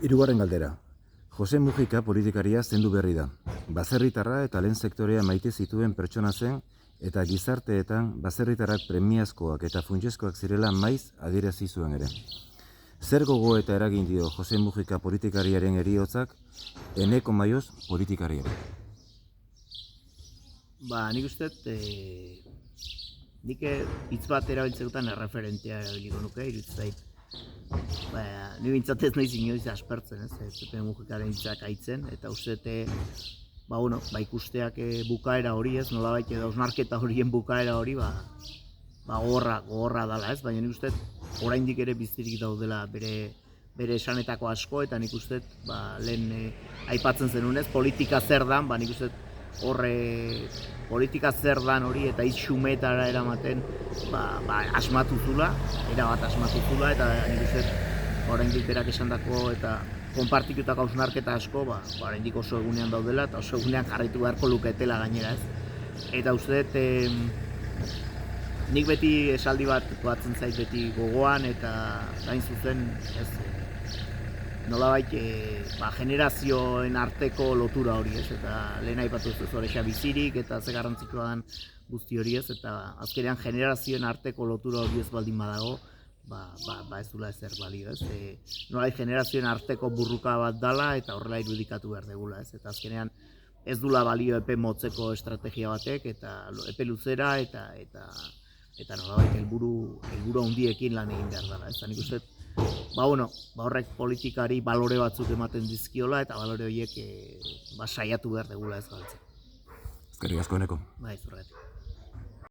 Hirugarren galdera. Jose Mujika politikaria zendu berri da. Baserritarra eta lehen sektorea maite zituen pertsona zen eta gizarteetan baserritarrak premiazkoak eta funtsezkoak zirela maiz adierazi zuen ere. Zer gogo eta eragin dio Jose Mujika politikariaren heriotzak Eneko Maioz politikariari? Nik uste nik hitz bat erabiltzeutan erreferentea erabiliko nuke, iruditzen zait. Ni bintzat ez naiz inoiz aspertzen, ez Mujikaren hitzak aitzen, eta uste ikusteak bukaera hori, ez, nolabait edo hausnarketa horien bukaera hori, gogorra dela, ez, baina nik uste oraindik ere bizirik daudela bere esanetako asko, eta nik uste lehen aipatzen zenunez, politika zer dan, nik uste politika zer dan hori eta hitz xumetara eramaten asmatu zula, erabat asmatu zula, eta nik uste oraindik berak esandako eta konpartitutako hausnarketa asko oraindik oso egunean daudela eta oso egunean jarraitu beharko luketela gainera, ez. Eta uste nik beti esaldi bat batzen zait beti gogoan eta gain zuzen, ez, nolabait generazioen arteko lotura hori, ez, eta lehen aipatu ez Orexa bizirik eta ze garrantzitsua den guzti hori, ez, eta azkenean generazioen arteko lotura hori ez baldin badago, ez dula ezer balio, ez, nolabait generazioen arteko burruka bat dala eta horrela irudikatu behar degula, ez, eta azkenean ez dula balio epe motzeko estrategia batek eta epe luzera eta nolabait helburu handiekin lan egin behar dela, ez, nik uste horrek politikari balore batzuk ematen dizkiola eta balore horiek saiatu behar degula ez galtzen. Eskerrik asko, Eneko. Zurregatik.